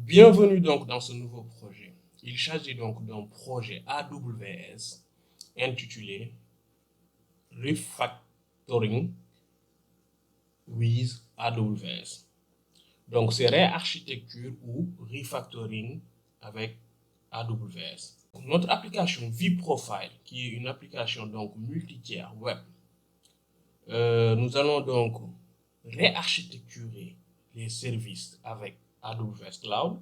Bienvenue donc dans ce nouveau projet. Il s'agit donc d'un projet AWS intitulé Refactoring with AWS. Donc c'est réarchitecture ou refactoring avec AWS. Notre application vProfile, qui est une application donc multi-tiers web, nous allons donc réarchitecturer les services avec AWS Cloud.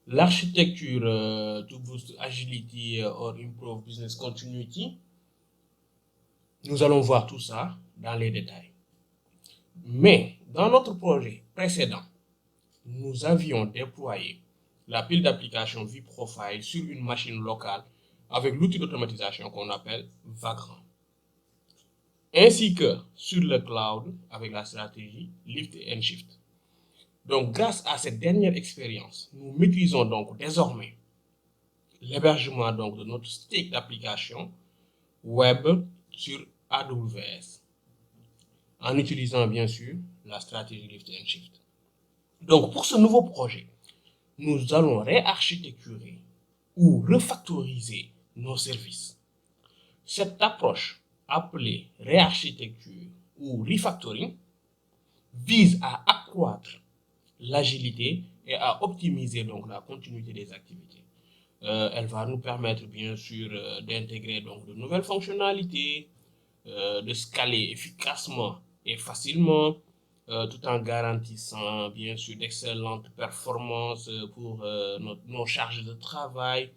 L'architecture to boost agility or improve business continuity, nous allons voir tout ça dans les détails. Mais dans notre projet précédent, nous avions déployé la pile d'applications vProfile sur une machine locale avec l'outil d'automatisation qu'on appelle Vagrant, ainsi que sur le cloud avec la stratégie Lift and Shift. Donc, grâce à cette dernière expérience, nous maîtrisons donc désormais l'hébergement donc de notre stack d'applications web sur AWS, en utilisant bien sûr la stratégie Lift and Shift. Donc, pour ce nouveau projet, nous allons réarchitecturer ou refactoriser nos services. Cette approche, appelée réarchitecture ou refactoring, vise à accroître l'agilité et à optimiser donc la continuité des activités. Elle va nous permettre bien sûr d'intégrer donc de nouvelles fonctionnalités, de scaler efficacement et facilement, tout en garantissant bien sûr d'excellentes performances pour nos charges de travail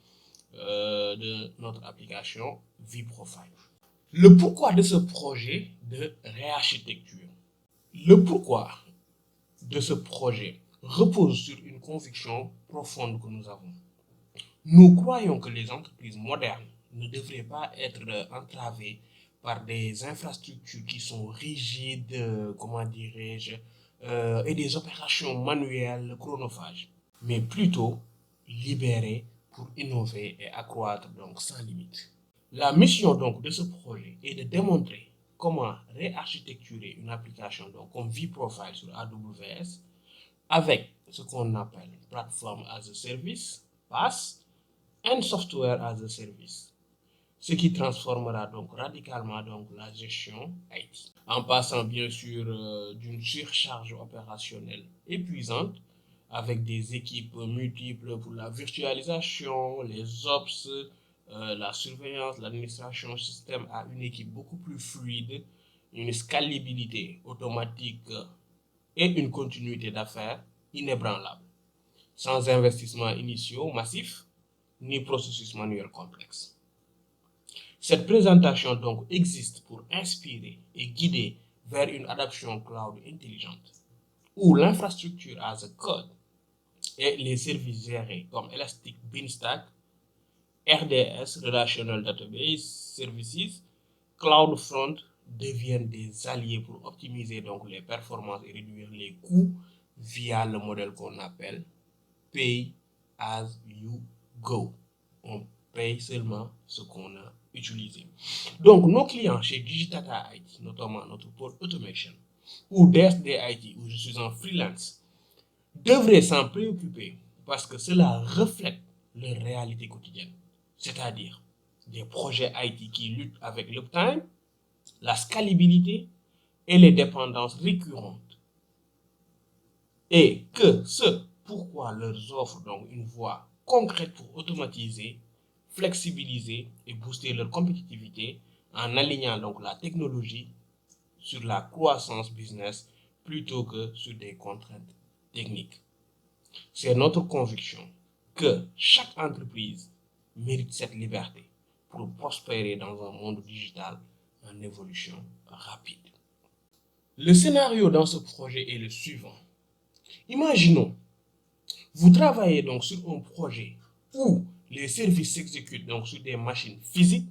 de notre application vProfile. Le pourquoi de ce projet de réarchitecture. Le pourquoi de ce projet repose sur une conviction profonde que nous avons. Nous croyons que les entreprises modernes ne devraient pas être entravées par des infrastructures qui sont rigides, comment dirais-je, et des opérations manuelles chronophages, mais plutôt libérées pour innover et accroître donc sans limite. La mission donc de ce projet est de démontrer comment réarchitecturer une application donc comme vProfile sur AWS avec ce qu'on appelle Platform as a Service, PaaS, and Software as a Service, ce qui transformera donc radicalement donc la gestion IT, en passant bien sûr d'une surcharge opérationnelle épuisante avec des équipes multiples pour la virtualisation, les ops, la surveillance, l'administration système à une équipe beaucoup plus fluide, une scalabilité automatique et une continuité d'affaires inébranlable, sans investissements initiaux massifs ni processus manuel complexe. Cette présentation donc existe pour inspirer et guider vers une adoption cloud intelligente, où l'infrastructure as a code et les services gérés comme Elastic Beanstalk, RDS, Relational Database Services, CloudFront deviennent des alliés pour optimiser donc les performances et réduire les coûts via le modèle qu'on appelle Pay as you go. On paye seulement ce qu'on a utilisé. Donc, nos clients chez Digitata IT, notamment notre pôle Automation, ou DSD IT, où je suis en freelance, devraient s'en préoccuper parce que cela reflète leur réalité quotidienne, c'est-à-dire des projets IT qui luttent avec l'uptime, la scalabilité et les dépendances récurrentes. Et que ce pourquoi leurs offrent donc une voie concrète pour automatiser, flexibiliser et booster leur compétitivité en alignant donc la technologie sur la croissance business plutôt que sur des contraintes techniques. C'est notre conviction que chaque entreprise mérite cette liberté pour prospérer dans un monde digital en évolution rapide. Le scénario dans ce projet est le suivant. Imaginons, vous travaillez donc sur un projet où les services s'exécutent donc sur des machines physiques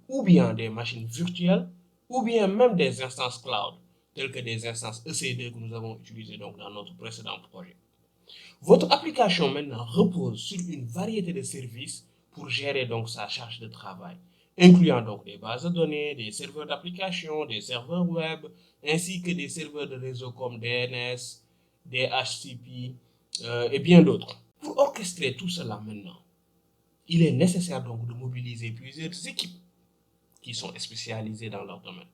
ou bien des machines virtuelles ou bien même des instances cloud telles que des instances EC2 que nous avons utilisées donc dans notre précédent projet. Votre application maintenant repose sur une variété de services pour gérer donc sa charge de travail, incluant donc des bases de données, des serveurs d'application, des serveurs web, ainsi que des serveurs de réseau comme DNS, DHCP, et bien d'autres. Pour orchestrer tout cela maintenant, il est nécessaire donc de mobiliser plusieurs équipes qui sont spécialisées dans leur domaine.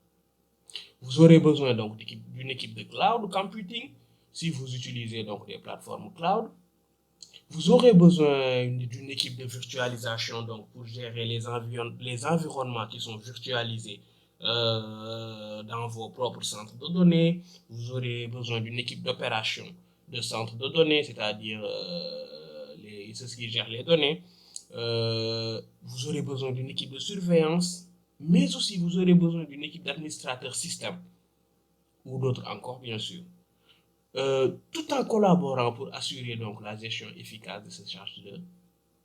Vous aurez besoin donc d'une équipe de cloud computing si vous utilisez donc des plateformes cloud. Vous aurez besoin d'une équipe de virtualisation donc pour gérer les environnements qui sont virtualisés dans vos propres centres de données. Vous aurez besoin d'une équipe d'opération de centres de données, c'est-à-dire ceux qui gèrent les données. Vous aurez besoin d'une équipe de surveillance, mais aussi vous aurez besoin d'une équipe d'administrateurs système ou d'autres encore, bien sûr. Tout en collaborant pour assurer donc la gestion efficace de ces charges de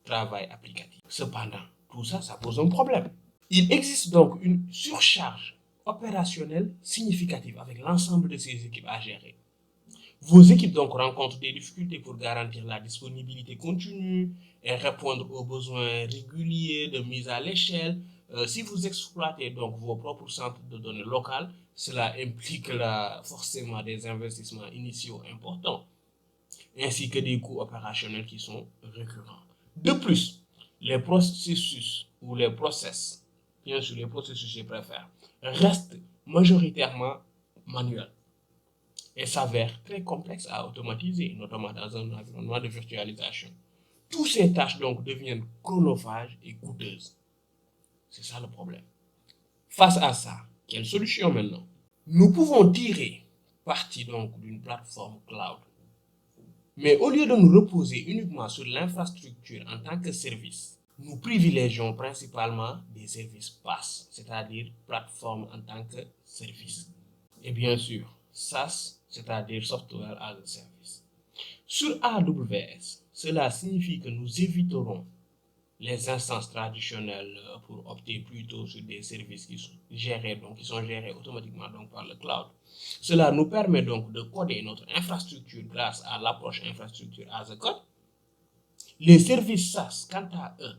travail applicatif. Cependant, tout ça, ça pose un problème. Il existe donc une surcharge opérationnelle significative avec l'ensemble de ces équipes à gérer. Vos équipes donc rencontrent des difficultés pour garantir la disponibilité continue et répondre aux besoins réguliers de mise à l'échelle. Si vous exploitez donc vos propres centres de données locales, cela implique forcément des investissements initiaux importants, ainsi que des coûts opérationnels qui sont récurrents. De plus, les processus ou les process, bien sûr les processus je préfère, restent majoritairement manuels et s'avèrent très complexes à automatiser, notamment dans un environnement de virtualisation. Toutes ces tâches donc deviennent chronophages et coûteuses. C'est ça le problème. Face à ça, quelle solution maintenant? Nous pouvons tirer parti donc d'une plateforme cloud. Mais au lieu de nous reposer uniquement sur l'infrastructure en tant que service, nous privilégions principalement des services PaaS, c'est-à-dire plateforme en tant que service. Et bien sûr, SaaS, c'est-à-dire Software as a Service. Sur AWS, cela signifie que nous éviterons les instances traditionnelles pour opter plutôt sur des services qui sont gérés automatiquement donc par le cloud. Cela nous permet donc de coder notre infrastructure grâce à l'approche infrastructure as a code. Les services SaaS, quant à eux,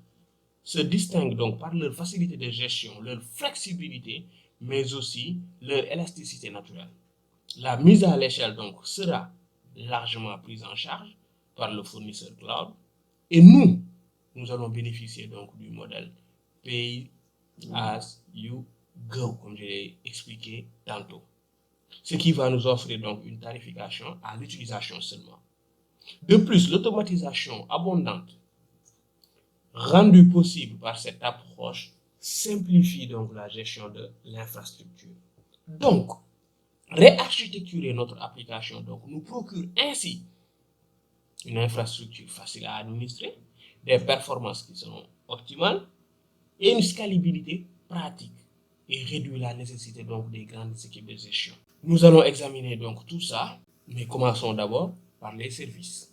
se distinguent donc par leur facilité de gestion, leur flexibilité, mais aussi leur élasticité naturelle. La mise à l'échelle donc sera largement prise en charge par le fournisseur cloud et nous allons bénéficier donc du modèle Pay as you go, comme je l'ai expliqué tantôt. Ce qui va nous offrir donc une tarification à l'utilisation seulement. De plus, l'automatisation abondante rendue possible par cette approche simplifie donc la gestion de l'infrastructure. Donc, réarchitecturer notre application donc nous procure ainsi une infrastructure facile à administrer, des performances qui seront optimales et une scalabilité pratique et réduit la nécessité donc des grandes équipes de gestion. Nous allons examiner donc tout ça, mais commençons d'abord par les services.